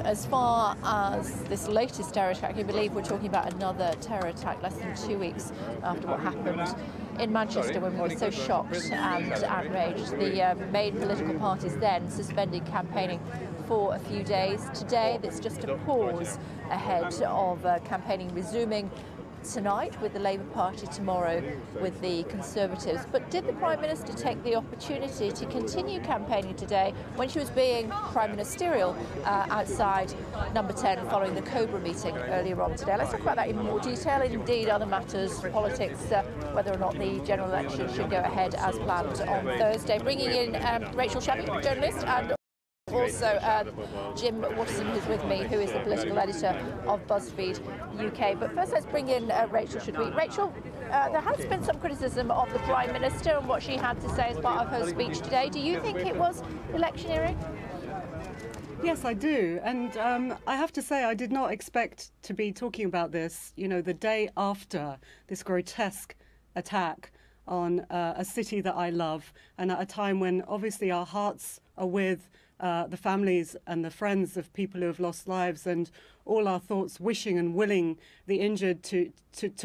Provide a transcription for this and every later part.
as far as this latest terror attack, I believe we're talking about another terror attack less than 2 weeks after what happened in Manchester when we were so shocked and outraged. The main political parties then suspended campaigning for a few days. Today, there's just a pause ahead of campaigning resuming tonight with the Labour Party, tomorrow with the Conservatives. But did the Prime Minister take the opportunity to continue campaigning today when she was being Prime Ministerial outside Number 10 following the Cobra meeting earlier on today? Let's talk about that in more detail. Indeed, other matters, politics, whether or not the general election should go ahead as planned on Thursday. Bringing in Rachel Shabi, journalist, and also Jim Waterson, who's with me, who is the political editor of Buzzfeed UK. But first, let's bring in Rachel, should we? Rachel, there has been some criticism of the Prime Minister and what she had to say as part of her speech today. Do you think it was electioneering? Yes, I do. And I have to say, I did not expect to be talking about this, you know, the day after this grotesque attack on a city that I love, and at a time when obviously our hearts are with the families and the friends of people who have lost lives, and all our thoughts wishing and willing the injured to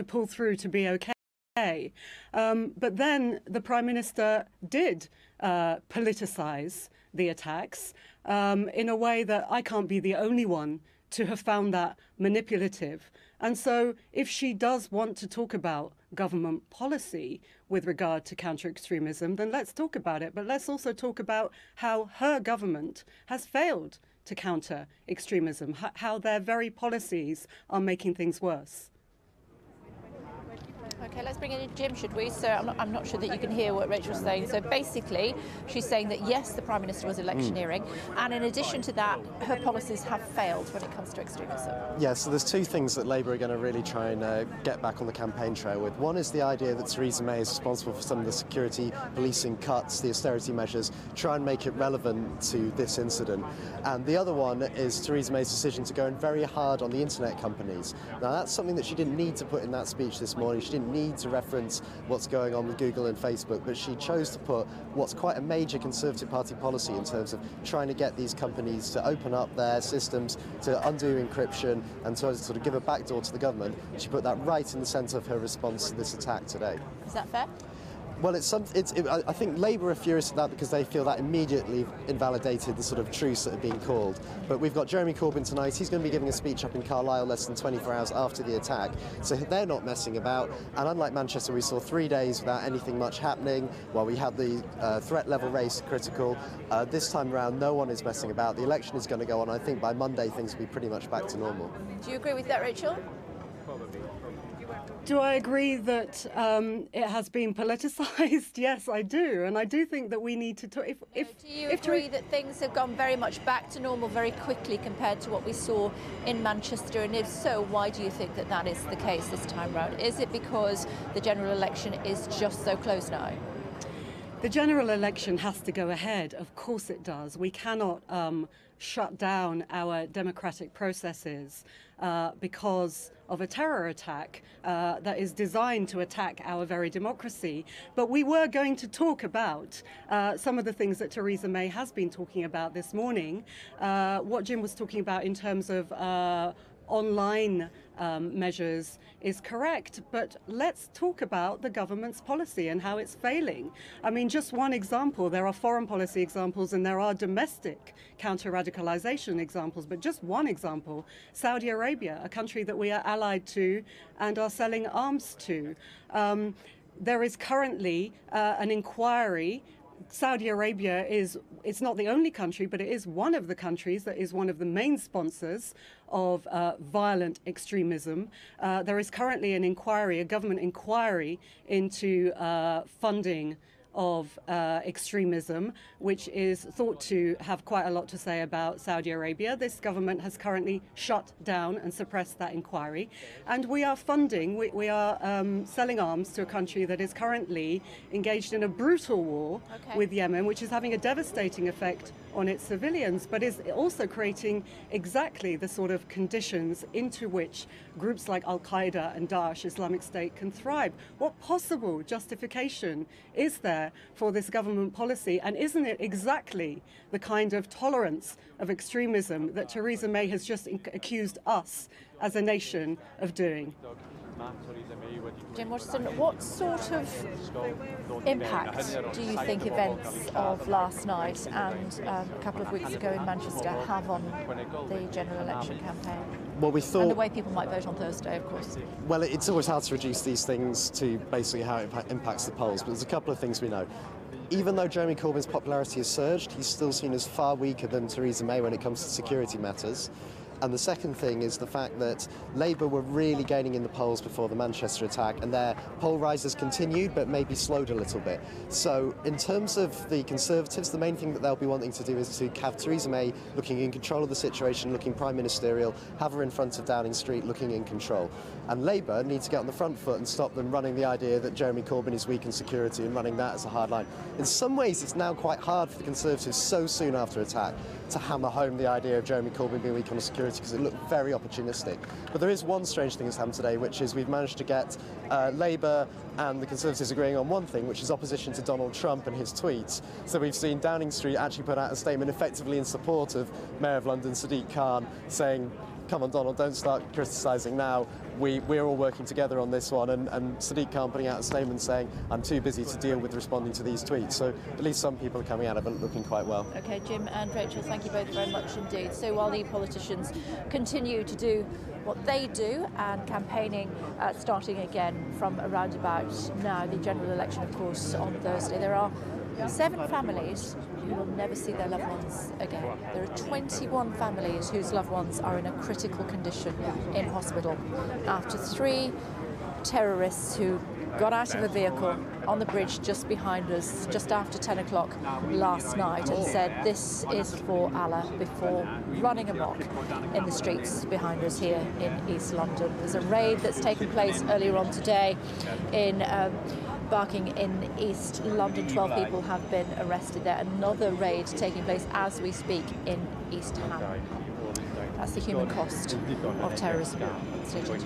pull through, to be okay. But then the Prime Minister did politicise the attacks in a way that I can't be the only one to have found that manipulative. And so if she does want to talk about government policy with regard to counter-extremism, then let's talk about it. But let's also talk about how her government has failed to counter extremism, how their very policies are making things worse. Okay, let's bring in Jim, should we? So I'm not sure that you can hear what Rachel's saying. So basically, she's saying that yes, the Prime Minister was electioneering, and in addition to that, her policies have failed when it comes to extremism. Yeah, so there's two things that Labour are going to really try and get back on the campaign trail with. One is the idea that Theresa May is responsible for some of the security policing cuts, the austerity measures, try and make it relevant to this incident. And the other one is Theresa May's decision to go in very hard on the internet companies. Now, that's something that she didn't need to put in that speech this morning. She didn't need to reference what's going on with Google and Facebook, but she chose to put what's quite a major Conservative Party policy in terms of trying to get these companies to open up their systems, to undo encryption, and to sort of give a backdoor to the government. She put that right in the centre of her response to this attack today. Is that fair? Well, I think Labour are furious at that because they feel that immediately invalidated the sort of truce that had been called. But we've got Jeremy Corbyn tonight. He's going to be giving a speech up in Carlisle less than 24 hours after the attack. So they're not messing about. And unlike Manchester, we saw 3 days without anything much happening while we had the threat level raised critical. This time around, no one is messing about. The election is going to go on. I think by Monday, things will be pretty much back to normal. Do you agree with that, Rachel? Do I agree that it has been politicised? Yes, I do. And I do think that we need to talk... Do you agree that things have gone very much back to normal very quickly compared to what we saw in Manchester? And if so, why do you think that that is the case this time round? Is it because the general election is just so close now? The general election has to go ahead. Of course it does. We cannot shut down our democratic processes because of a terror attack that is designed to attack our very democracy. But we were going to talk about some of the things that Theresa May has been talking about this morning, what Jim was talking about in terms of online measures is correct, but let's talk about the government's policy and how it's failing. I mean, just one example, there are foreign policy examples and there are domestic counter-radicalization examples, but just one example, Saudi Arabia, a country that we are allied to and are selling arms to. There is currently an inquiry. Saudi Arabia it's not the only country, but it is one of the countries that is one of the main sponsors of violent extremism. There is currently an inquiry, a government inquiry into funding of extremism, which is thought to have quite a lot to say about Saudi Arabia. This government has currently shut down and suppressed that inquiry. And we are funding, we are selling arms to a country that is currently engaged in a brutal war with Yemen, which is having a devastating effect on its civilians, but is also creating exactly the sort of conditions into which groups like Al-Qaeda and Daesh, Islamic State, can thrive. What possible justification is there for this government policy? And isn't it exactly the kind of tolerance of extremism that Theresa May has just accused us as a nation of doing? Jim Waterson, what sort of impact do you think events of last night and a couple of weeks ago in Manchester have on the general election campaign? Well, we thought, and the way people might vote on Thursday, of course. Well, it's always hard to reduce these things to basically how it impacts the polls, but there's a couple of things we know. Even though Jeremy Corbyn's popularity has surged, he's still seen as far weaker than Theresa May when it comes to security matters. And the second thing is the fact that Labour were really gaining in the polls before the Manchester attack, and their poll rises continued but maybe slowed a little bit. So in terms of the Conservatives, the main thing that they'll be wanting to do is to have Theresa May looking in control of the situation, looking prime ministerial, have her in front of Downing Street looking in control. And Labour need to get on the front foot and stop them running the idea that Jeremy Corbyn is weak in security and running that as a hard line. In some ways, it's now quite hard for the Conservatives so soon after attack to hammer home the idea of Jeremy Corbyn being weak on security, because it looked very opportunistic. But there is one strange thing that's happened today, which is we've managed to get Labour and the Conservatives agreeing on one thing, which is opposition to Donald Trump and his tweets. So we've seen Downing Street actually put out a statement effectively in support of Mayor of London Sadiq Khan, saying, come on, Donald, don't start criticising now. We're all working together on this one, and Sadiq Khan putting out a statement saying, I'm too busy to deal with responding to these tweets. So at least some people are coming out of it looking quite well. OK, Jim and Rachel, thank you both very much indeed. So while the politicians continue to do what they do, and campaigning starting again from around about now, the general election, of course, on Thursday, there are 7 families who will never see their loved ones again. There are 21 families whose loved ones are in a critical condition in hospital after 3 terrorists who got out of a vehicle on the bridge just behind us just after 10 o'clock last night and said, this is for Allah, before running amok in the streets behind us here in East London. There's a raid that's taken place earlier on today in Barking in East London. 12 people have been arrested there. Another raid taking place as we speak in East Ham. That's the human cost of terrorism. Stay tuned.